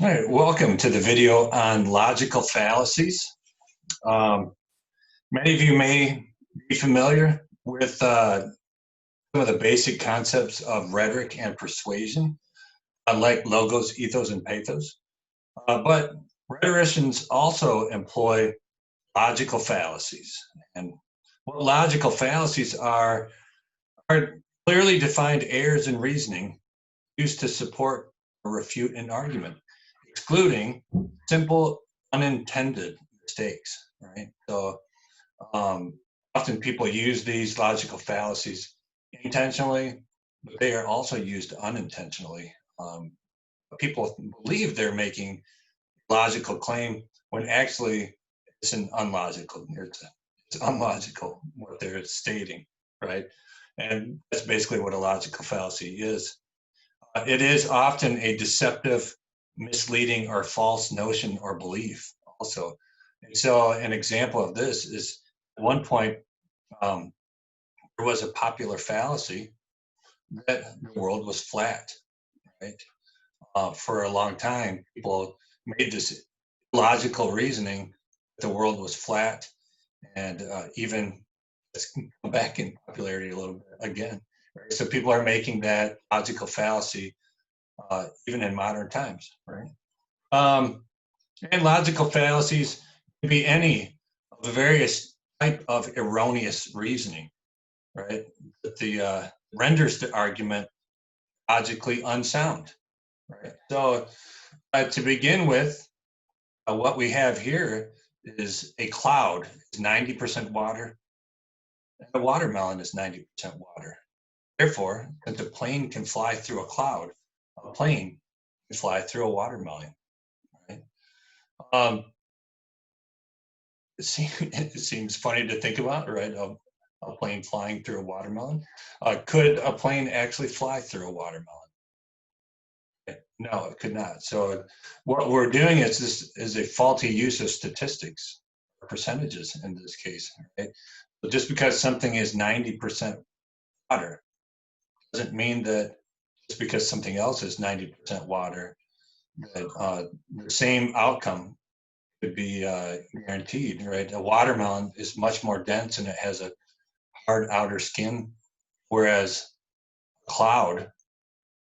All right, welcome to the video on logical fallacies. Um, Many of you may be familiar with some of the basic concepts of rhetoric and persuasion, like logos, ethos, and pathos. But rhetoricians also employ logical fallacies. And what logical fallacies are clearly defined errors in reasoning used to support or refute an argument, excluding simple unintended mistakes, right? So um, often people use these logical fallacies intentionally, but they are also used unintentionally. People believe they're making logical claim when actually it's an unlogical. It's unlogical what they're stating, right? And that's basically what a logical fallacy is. It is often a deceptive, misleading, or false notion or belief, also. And so, an example of this is at one point, um, there was a popular fallacy that the world was flat, right? For a long time, people made this logical reasoning that the world was flat, and even it's come back in popularity a little bit again. Right? So, people are making that logical fallacy even in modern times, right? Um, and logical fallacies can be any of the various type of erroneous reasoning, right? That the renders the argument logically unsound, right? So to begin with, what we have here is a cloud is 90% water, and a watermelon is 90% water. Therefore, since a plane can fly through a cloud, a plane can fly through a watermelon, right? Um, it seems funny to think about, right? A plane flying through a watermelon. Could a plane actually fly through a watermelon? No, it could not. So what we're doing is this is a faulty use of statistics, or percentages in this case, right? So just because something is 90% water doesn't mean that just because something else is 90% water, that the same outcome could be guaranteed, right? A watermelon is much more dense and it has a hard outer skin, whereas a cloud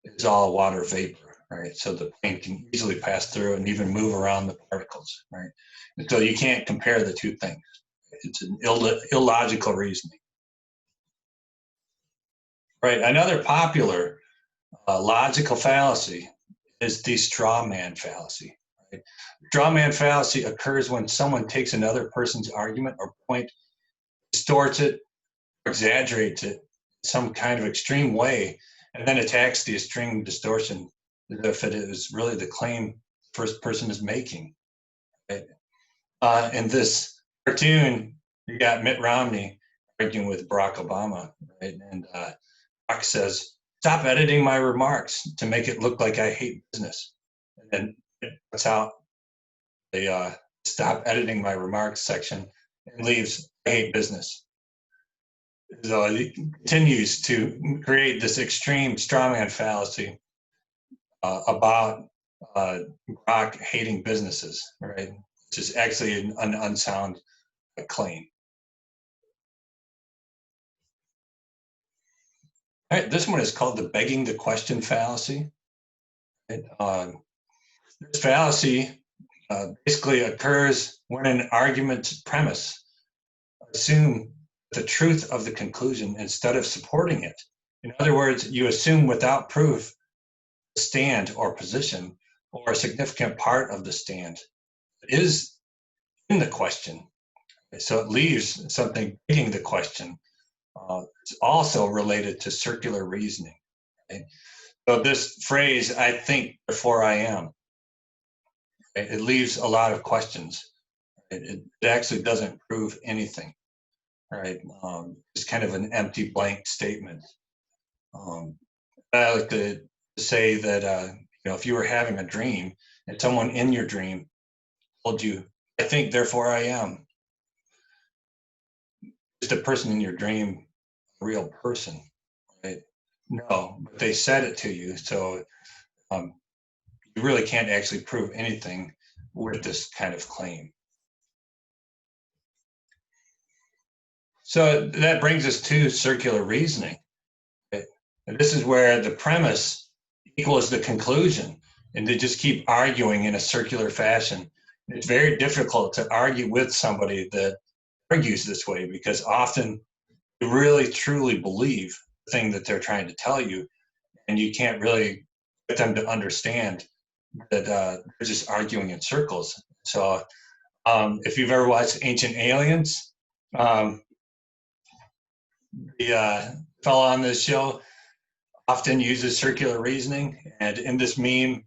is all water vapor, right? So the plane can easily pass through and even move around the particles, right? And so you can't compare the two things. It's an illogical reasoning, right? Another popular logical fallacy is the straw man fallacy. Right? Straw man fallacy occurs when someone takes another person's argument or point, distorts it, exaggerates it in some kind of extreme way, and then attacks the extreme distortion as if it is really the claim the first person is making. Right? In this cartoon, you got Mitt Romney arguing with Barack Obama, right? And Barack says, "Stop editing my remarks to make it look like I hate business." And then that's how they stop editing my remarks section and leaves, "I hate business." So it continues to create this extreme strawman fallacy about Brock hating businesses, right? Which is actually an unsound claim. All right, this one is called the begging the question fallacy. Right? This fallacy basically occurs when an argument's premise assume the truth of the conclusion instead of supporting it. In other words, you assume without proof stand or position or a significant part of the stand is in the question. So it leaves something begging the question. It's also related to circular reasoning. Right? So this phrase, "I think before I am," right? It leaves a lot of questions. Right? It actually doesn't prove anything. Right? It's kind of an empty blank statement. Um, I like to say that if you were having a dream and someone in your dream told you, "I think, therefore I am," is the person in your dream a real person? Right? No, but they said it to you, so um, you really can't actually prove anything with this kind of claim. So that brings us to circular reasoning. Right? And this is where the premise equals the conclusion, and they just keep arguing in a circular fashion. It's very difficult to argue with somebody that argues this way, because often you really truly believe the thing that they're trying to tell you, and you can't really get them to understand that they're just arguing in circles. So if you've ever watched Ancient Aliens, the fellow on this show often uses circular reasoning, and in this meme,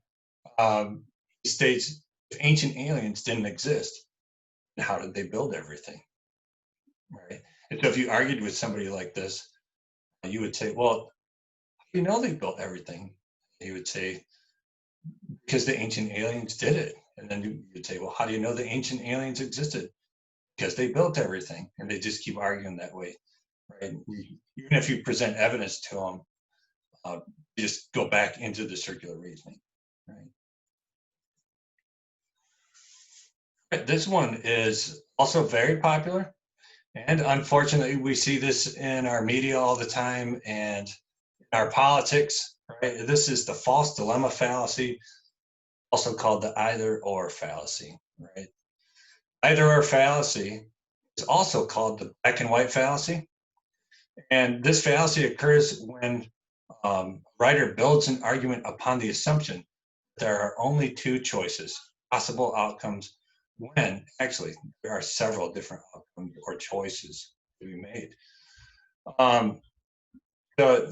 he states, if ancient aliens didn't exist, how did they build everything? Right? And so if you argued with somebody like this, you would say, well, you know they built everything. He would say, because the ancient aliens did it. And then you'd say, well, how do you know the ancient aliens existed? Because they built everything. And they just keep arguing that way. Right? Even if you present evidence to them, you just go back into the circular reasoning. Right? This one is also very popular. And unfortunately, we see this in our media all the time and in our politics. Right? This is the false dilemma fallacy, also called the either or fallacy. Right? Either or fallacy is also called the black and white fallacy. And this fallacy occurs when a writer builds an argument upon the assumption that there are only two choices, possible outcomes, when actually there are several different outcomes or choices to be made. So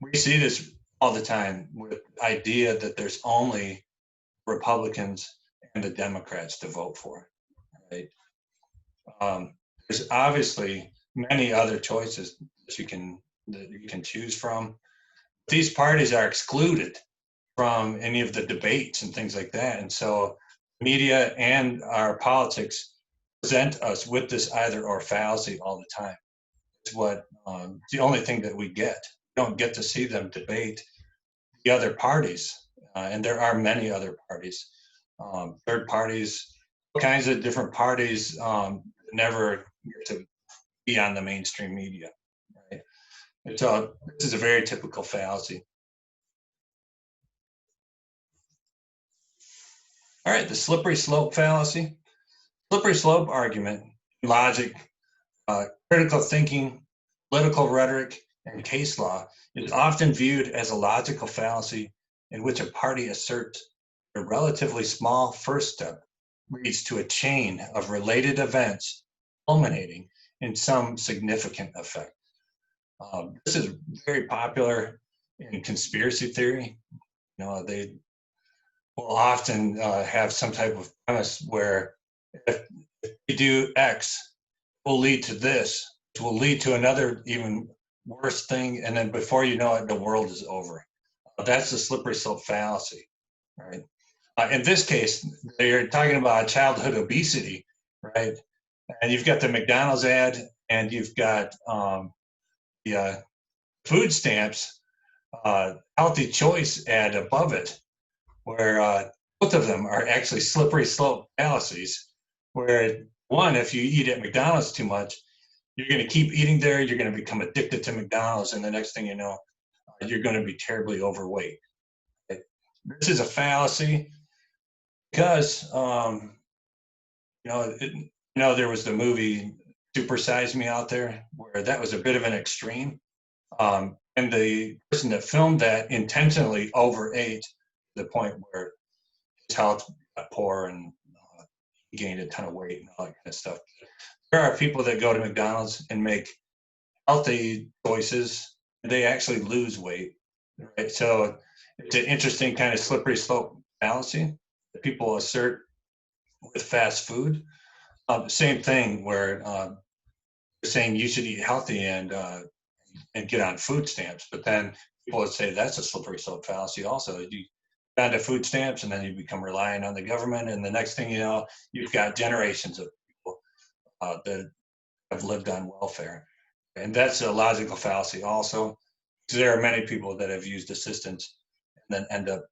we see this all the time with the idea that there's only Republicans and the Democrats to vote for. Right? There's obviously many other choices that you can choose from. These parties are excluded from any of the debates and things like that, and so media and our politics present us with this either or fallacy all the time. It's what the only thing that we get. We don't get to see them debate the other parties, and there are many other parties, third parties, all kinds of different parties never get to be on the mainstream media. Right? And so this is a very typical fallacy. All right, the slippery slope fallacy. Slippery slope argument, logic, critical thinking, political rhetoric, and case law is often viewed as a logical fallacy in which a party asserts a relatively small first step leads to a chain of related events culminating in some significant effect. This is very popular in conspiracy theory. They will often have some type of premise where if you do X, it will lead to this, which will lead to another even worse thing, and then before you know it, the world is over. That's the slippery slope fallacy, right? In this case, they're talking about childhood obesity, right? And you've got the McDonald's ad, and you've got the food stamps healthy choice ad above it, where both of them are actually slippery slope fallacies. Where one, if you eat at McDonald's too much, you're going to keep eating there, you're going to become addicted to McDonald's, and the next thing you know, you're going to be terribly overweight. This is a fallacy because, there was the movie Super Size Me out there, where that was a bit of an extreme. And the person that filmed that intentionally overate to the point where his health got poor and he gained a ton of weight and all that kind of stuff. There are people that go to McDonald's and make healthy choices, and they actually lose weight. Right? So it's an interesting kind of slippery slope fallacy that people assert with fast food. Same thing where they're saying you should eat healthy and get on food stamps, but then people would say that's a slippery slope fallacy also. You get onto food stamps and then you become reliant on the government, and the next thing you know, you've got generations of people that have lived on welfare. And that's a logical fallacy also, because there are many people that have used assistance and then end up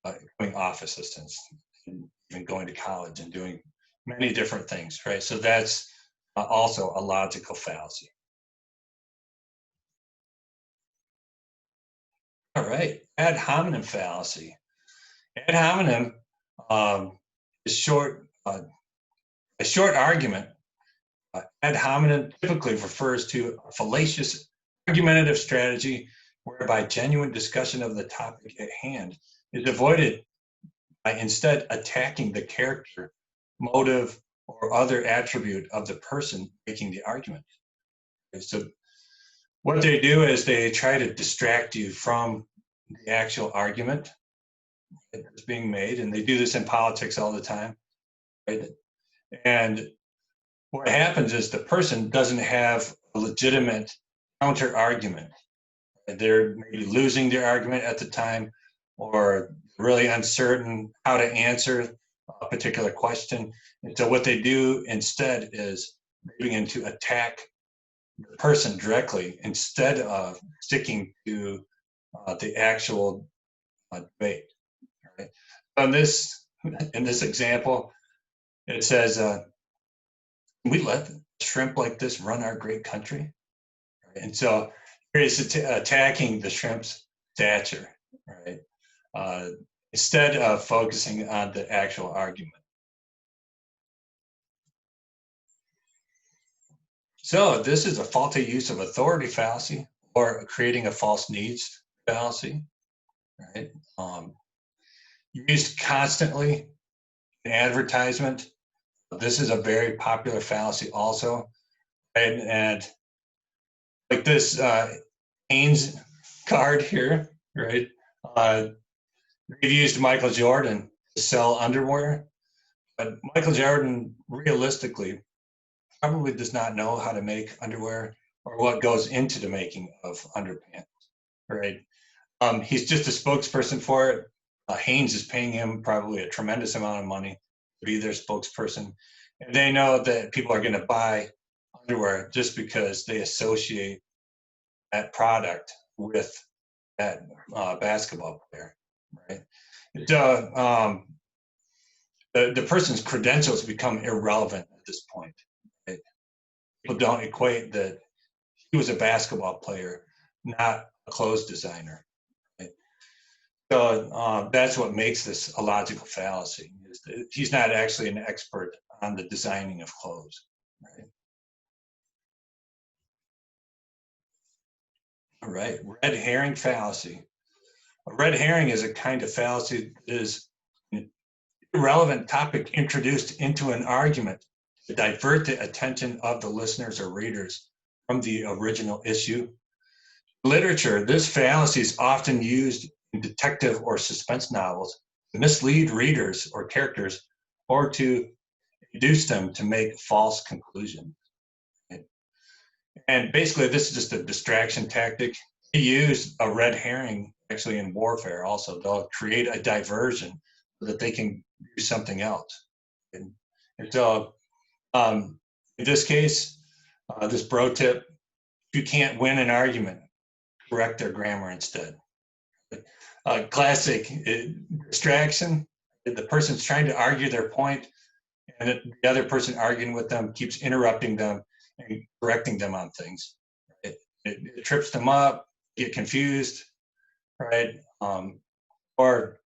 becoming office assistants, and even going to college and doing many different things, right? So that's also a logical fallacy. All right, ad hominem fallacy. Ad hominem is a short argument. Ad hominem typically refers to a fallacious argumentative strategy whereby genuine discussion of the topic at hand is avoided by instead attacking the character, motive, or other attribute of the person making the argument. Okay, so what they do is they try to distract you from the actual argument that's being made, and they do this in politics all the time, right? And what happens is the person doesn't have a legitimate counter argument. They're maybe losing their argument at the time, or really uncertain how to answer a particular question. And so what they do instead is they begin to attack the person directly instead of sticking to the actual debate. Right? In this example, it says, "We let shrimp like this run our great country." Right? And so here he's attacking the shrimp's stature, right? Uh, instead of focusing on the actual argument. So this is a faulty use of authority fallacy, or creating a false needs fallacy, right? Used constantly in advertisement. This is a very popular fallacy also, right? And like this Hanes card here, right? We've used Michael Jordan to sell underwear, but Michael Jordan realistically probably does not know how to make underwear or what goes into the making of underpants, right? He's just a spokesperson for it. Hanes is paying him probably a tremendous amount of money to be their spokesperson. And they know that people are going to buy underwear just because they associate that product with that basketball player, right? The person's credentials become irrelevant at this point. Right? People don't equate that he was a basketball player, not a clothes designer. Right? So that's what makes this a logical fallacy. He's not actually an expert on the designing of clothes. Right? All right, red herring fallacy. A red herring is a kind of fallacy that is an irrelevant topic introduced into an argument to divert the attention of the listeners or readers from the original issue. In literature, this fallacy is often used in detective or suspense novels to mislead readers or characters, or to induce them to make false conclusions. And basically, this is just a distraction tactic. They use a red herring actually in warfare also. They'll create a diversion so that they can do something else. And so in this case, this bro tip, if you can't win an argument, correct their grammar instead. Classic distraction. The person's trying to argue their point, and the other person arguing with them keeps interrupting them and correcting them on things. It trips them up, get confused, right? Or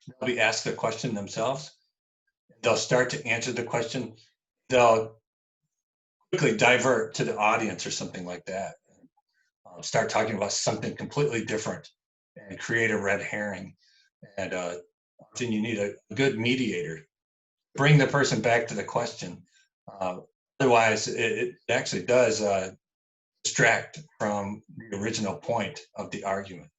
they'll be asked the question themselves. They'll start to answer the question. They'll quickly divert to the audience or something like that. Start talking about something completely different and create a red herring. And often you need a good mediator. Bring the person back to the question. Otherwise, it actually does distract from the original point of the argument.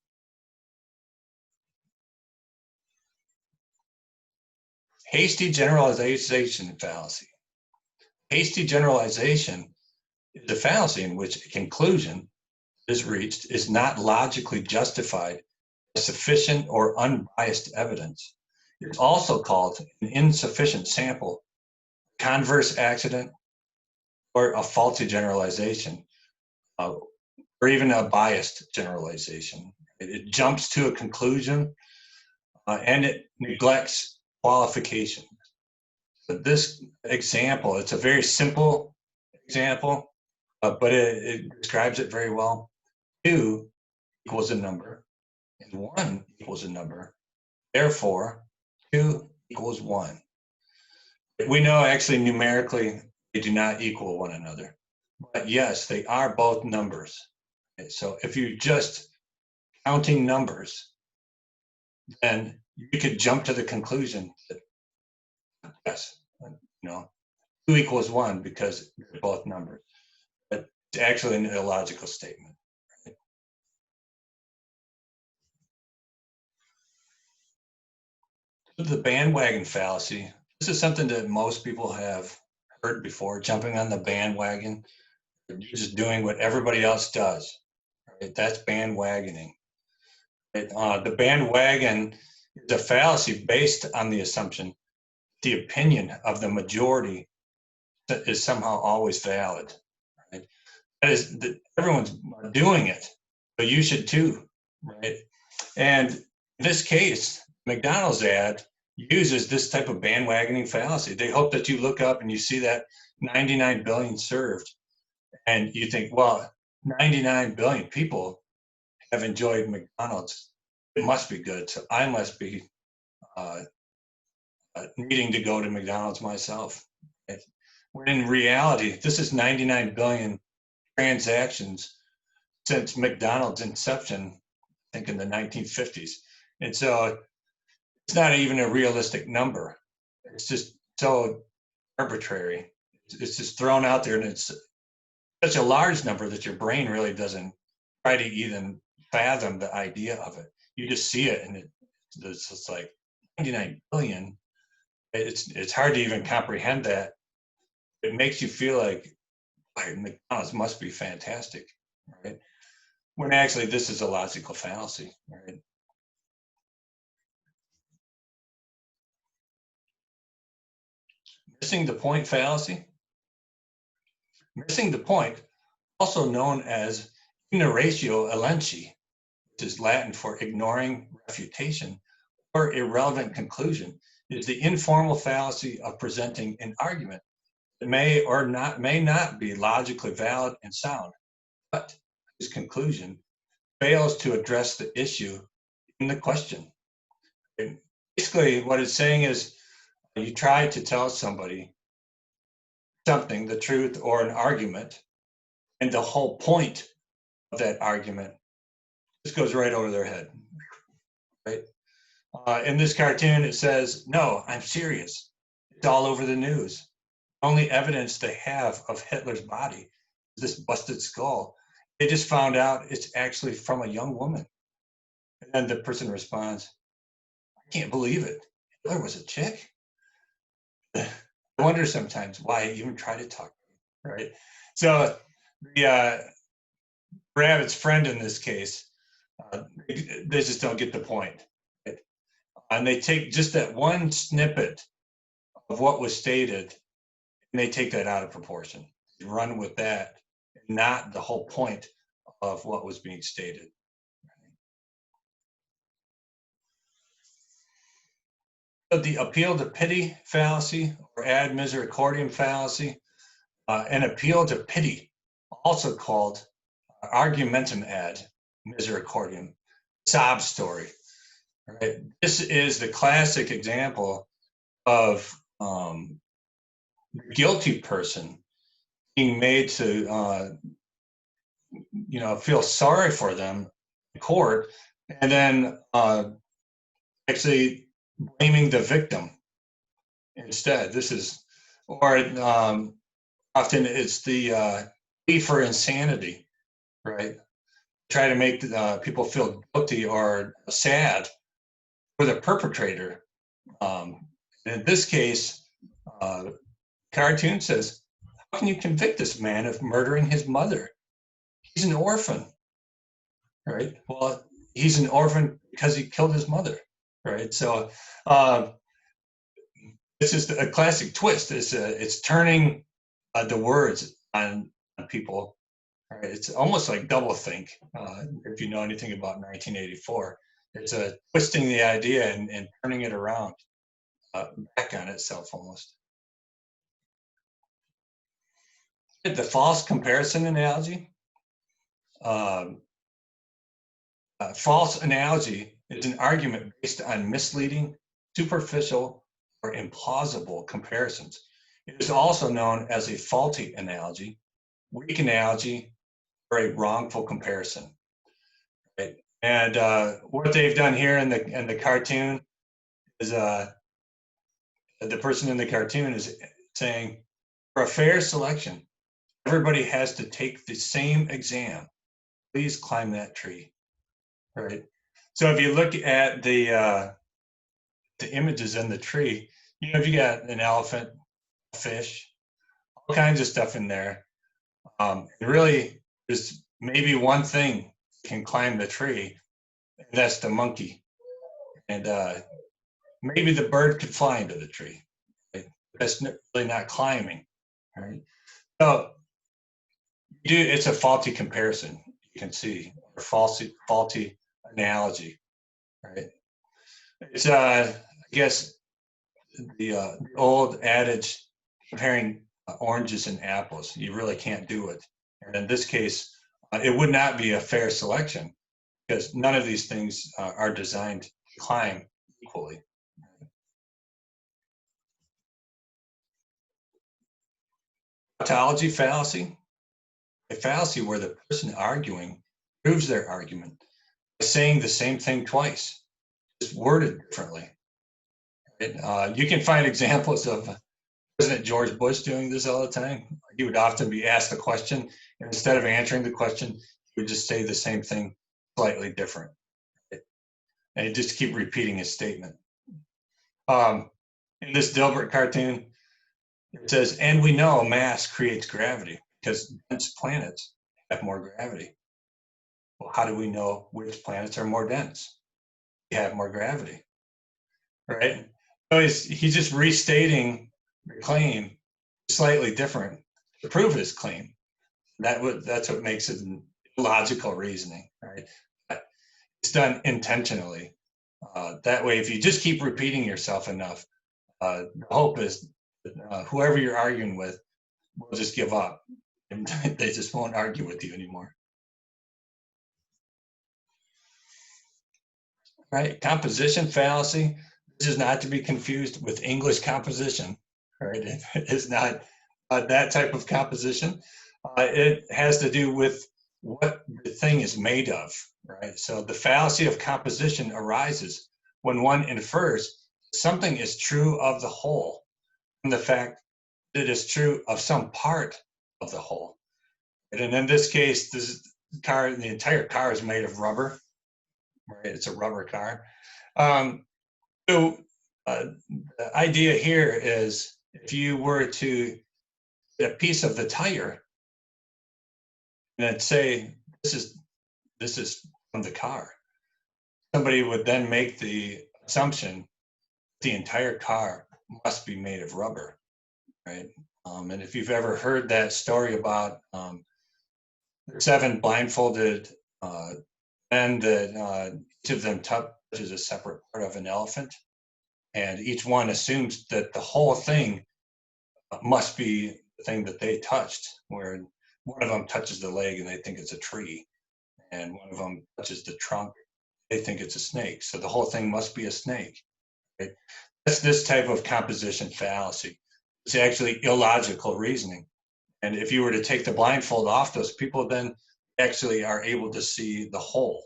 Hasty generalization fallacy. Hasty generalization is a fallacy in which a conclusion is reached is not logically justified by sufficient or unbiased evidence. It's also called an insufficient sample, converse accident, or a faulty generalization, or even a biased generalization. It jumps to a conclusion and it neglects qualification. So this example, it's a very simple example, but it describes it very well. 2 equals a number, and 1 equals a number. Therefore, 2 equals 1. We know actually numerically they do not equal one another. But yes, they are both numbers. Okay, so if you're just counting numbers, then you could jump to the conclusion that yes, 2 equals 1 because they're both numbers. But it's actually an illogical statement. Right? The bandwagon fallacy. This is something that most people have heard before, jumping on the bandwagon. You're just doing what everybody else does. Right? That's bandwagoning. The bandwagon is a fallacy based on the assumption the opinion of the majority is somehow always valid. Right? That is, everyone's doing it, but you should too, right? And in this case, McDonald's ad uses this type of bandwagoning fallacy. They hope that you look up and you see that 99 billion served, and you think, well, 99 billion people have enjoyed McDonald's. It must be good. So I must be needing to go to McDonald's myself. Right? When in reality, this is 99 billion transactions since McDonald's inception, I think in the 1950s. And so it's not even a realistic number. It's just so arbitrary. It's just thrown out there, and it's such a large number that your brain really doesn't try to even fathom the idea of it. You just see it, and it's just like 99 billion. It's hard to even comprehend that. It makes you feel like McDonald's must be fantastic, right? When actually this is a logical fallacy, right? Missing the point fallacy. Missing the point, also known as ignoratio elenchi, which is Latin for ignoring refutation or irrelevant conclusion, is the informal fallacy of presenting an argument that may not be logically valid and sound, but whose conclusion fails to address the issue in the question. And basically, what it's saying is you try to tell somebody something, the truth or an argument, and the whole point of that argument just goes right over their head, right? In this cartoon, it says, no, I'm serious. It's all over the news. The only evidence they have of Hitler's body is this busted skull. They just found out it's actually from a young woman. And then the person responds, I can't believe it. Hitler was a chick? I wonder sometimes why I even try to talk, right? So the rabbit's friend in this case, they just don't get the point. Right? And they take just that one snippet of what was stated, and they take that out of proportion. They run with that, not the whole point of what was being stated. The appeal to pity fallacy or ad misericordiam fallacy, an appeal to pity, also called argumentum ad misericordiam, sob story. Right? This is the classic example of the guilty person being made to feel sorry for them in court, and then actually blaming the victim instead. This is, or often it's the plea for insanity, right? Try to make people feel guilty or sad for the perpetrator. In this case, cartoon says, how can you convict this man of murdering his mother? He's an orphan, right? Well, he's an orphan because he killed his mother, right? So this is a classic twist. It's turning the words on people. Right? It's almost like doublethink, if you know anything about 1984. It's a twisting the idea and turning it around, back on itself almost. The false comparison analogy. Um, false analogy is an argument based on misleading, superficial, or implausible comparisons. It is also known as a faulty analogy, weak analogy, or a wrongful comparison. Right? And what they've done here in the cartoon is the person in the cartoon is saying, for a fair selection, everybody has to take the same exam. Please climb that tree. Right. So if you look at the images in the tree, if you got an elephant, a fish, all kinds of stuff in there. And really, there's maybe one thing can climb the tree, and that's the monkey. And maybe the bird could fly into the tree. Right? That's really not climbing. Right. So it's a faulty comparison. You can see, or faulty analogy. Right. It's I guess the old adage comparing oranges and apples. You really can't do it. And in this case, it would not be a fair selection because none of these things are designed to climb equally. Tautology fallacy. A fallacy where the person arguing proves their argument by saying the same thing twice, just worded differently. Right? You can find examples of President George Bush doing this all the time. He would often be asked a question, and instead of answering the question, he would just say the same thing slightly different. And he'd just keep repeating his statement. In this Dilbert cartoon, it says, and we know mass creates gravity because dense planets have more gravity. Well, how do we know which planets are more dense? They have more gravity, right? So he's just restating the claim slightly different to prove his claim. That's what makes it illogical reasoning, right? But it's done intentionally. That way, if you just keep repeating yourself enough, the hope is that, whoever you're arguing with will just give up and they just won't argue with you anymore. Right? Composition fallacy. This is not to be confused with English composition. Right? It is not that type of composition. It has to do with what the thing is made of. Right? So the fallacy of composition arises when one infers something is true of the whole from the fact that it is true of some part of the whole. Right? And in this case, the entire car is made of rubber. Right? It's a rubber car. So the idea here is if you were to get a piece of the tire and say this is from the car, somebody would then make the assumption the entire car must be made of rubber, right? And if you've ever heard that story about 7 blindfolded men that each of them touches a separate part of an elephant, and each one assumes that the whole thing must be the thing that they touched, where one of them touches the leg and they think it's a tree, and one of them touches the trunk, they think it's a snake. So the whole thing must be a snake. Right? That's this type of composition fallacy. It's actually illogical reasoning. And if you were to take the blindfold off those people, then actually are able to see the whole,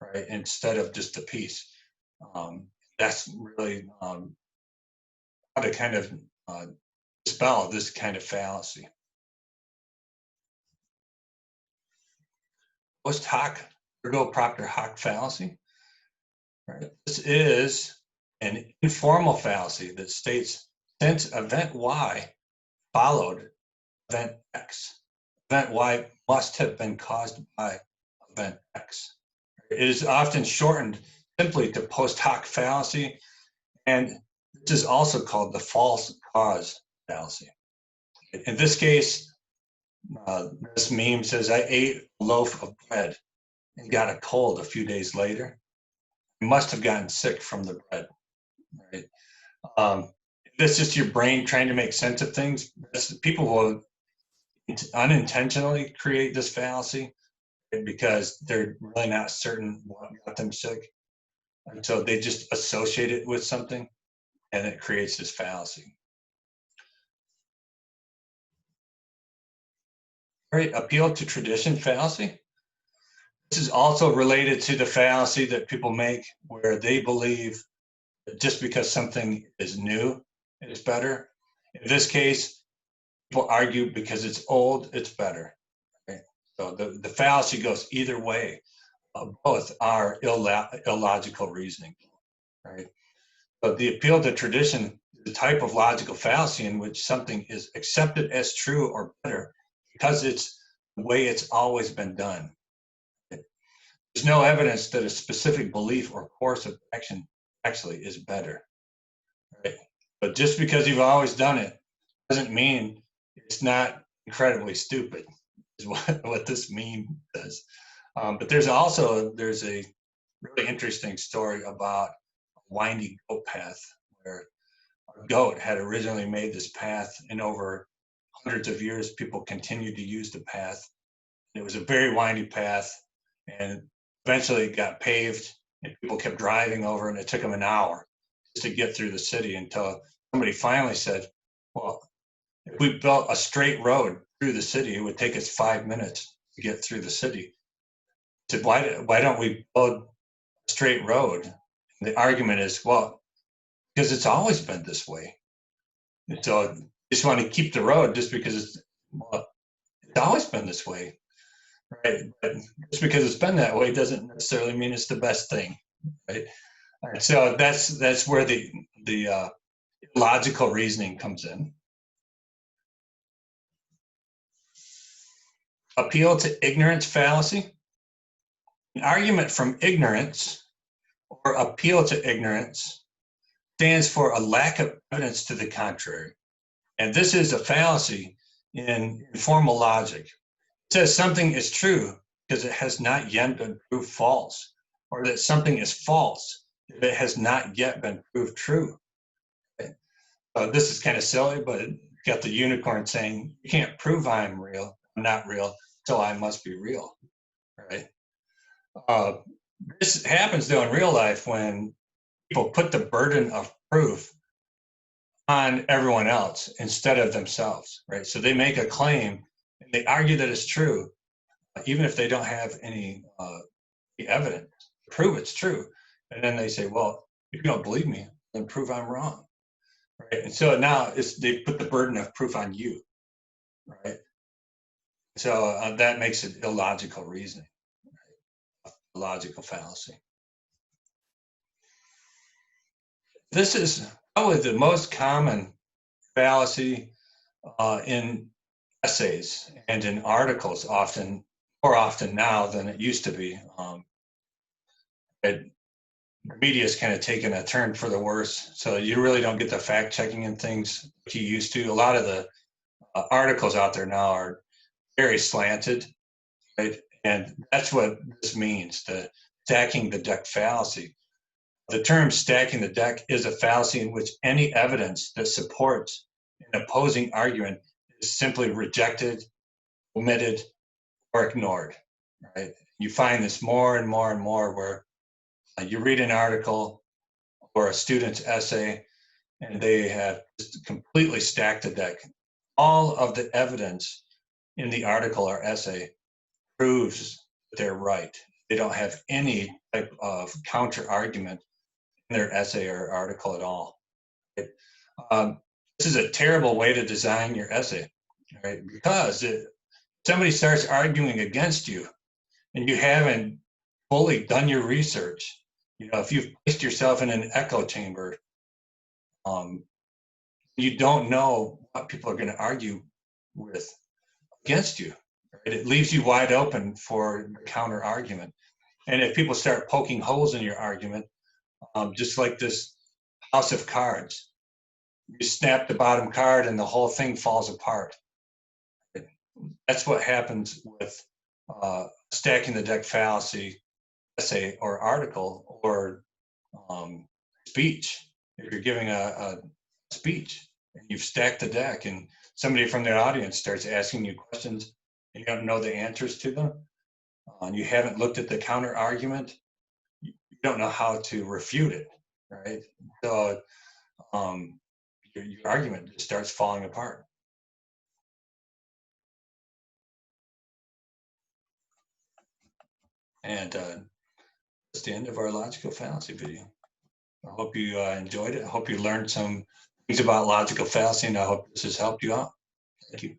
right, instead of just the piece. That's really how to kind of dispel this kind of fallacy. Post hoc ergo propter hoc fallacy. Right? This is an informal fallacy that states since event Y followed event X, event Y must have been caused by event X. It is often shortened simply to post hoc fallacy, and this is also called the false cause fallacy. In this case, this meme says, I ate a loaf of bread and got a cold a few days later. you must have gotten sick from the bread, right? If that's just your brain trying to make sense of things. People will unintentionally create this fallacy because they're really not certain what got them sick. And so they just associate it with something, and it creates this fallacy. All right, appeal to tradition fallacy. This is also related to the fallacy that people make where they believe that just because something is new, it's better. In this case, people argue because it's old, it's better. Right? So the fallacy goes either way. Both are illogical reasoning. Right? But the appeal to tradition is the type of logical fallacy in which something is accepted as true or better because it's the way it's always been done. There's no evidence that a specific belief or course of action actually is better. Right? But just because you've always done it doesn't mean it's not incredibly stupid, is what this meme does. But there's a really interesting story about a windy goat path where a goat had originally made this path, and over hundreds of years, people continued to use the path. It was a very windy path, and eventually it got paved, and people kept driving over, and it took them an hour just to get through the city until somebody finally said, well, if we built a straight road through the city, it would take us 5 minutes to get through the city. I said, why don't we build a straight road? And the argument is, well, because it's always been this way. And so you just want to keep the road just because it's always been this way. Right, but just because it's been that way doesn't necessarily mean it's the best thing, right? And so that's where the logical reasoning comes in. Appeal to ignorance fallacy. An argument from ignorance or appeal to ignorance stands for a lack of evidence to the contrary, and this is a fallacy in formal logic. It says something is true because it has not yet been proved false, or that something is false if it has not yet been proved true. Okay? This is kind of silly, but you got the unicorn saying, you can't prove I'm not real, so I must be real, right? This happens though in real life when people put the burden of proof on everyone else instead of themselves, right? So they make a claim and they argue that it's true, even if they don't have any evidence to prove it's true. And then they say, well, if you don't believe me, then prove I'm wrong, right? And so now they put the burden of proof on you, right? So that makes it illogical reasoning, right? A logical fallacy. This is probably the most common fallacy in essays and in articles, more often now than it used to be. The media has kind of taken a turn for the worse, so you really don't get the fact checking and things like you used to. A lot of the articles out there now are very slanted, right? And that's what this means, the stacking the deck fallacy. The term stacking the deck is a fallacy in which any evidence that supports an opposing argument is simply rejected, omitted, or ignored, right? You find this more and more and more where you read an article or a student's essay and they have just completely stacked the deck. All of the evidence in the article or essay proves that they're right. They don't have any type of counter argument in their essay or article at all. Right? This is a terrible way to design your essay, right? Because somebody starts arguing against you and you haven't fully done your research, if you've placed yourself in an echo chamber, you don't know what people are going to argue with against you. Right? It leaves you wide open for counter argument. And if people start poking holes in your argument, just like this house of cards, you snap the bottom card and the whole thing falls apart. That's what happens with stacking the deck fallacy essay or article or speech. If you're giving a speech and you've stacked the deck and somebody from the audience starts asking you questions and you don't know the answers to them, and you haven't looked at the counter argument, you don't know how to refute it, right? So your argument just starts falling apart. And that's the end of our logical fallacy video. I hope you enjoyed it. I hope you learned some things about logical fallacy, and I hope this has helped you out. Thank you.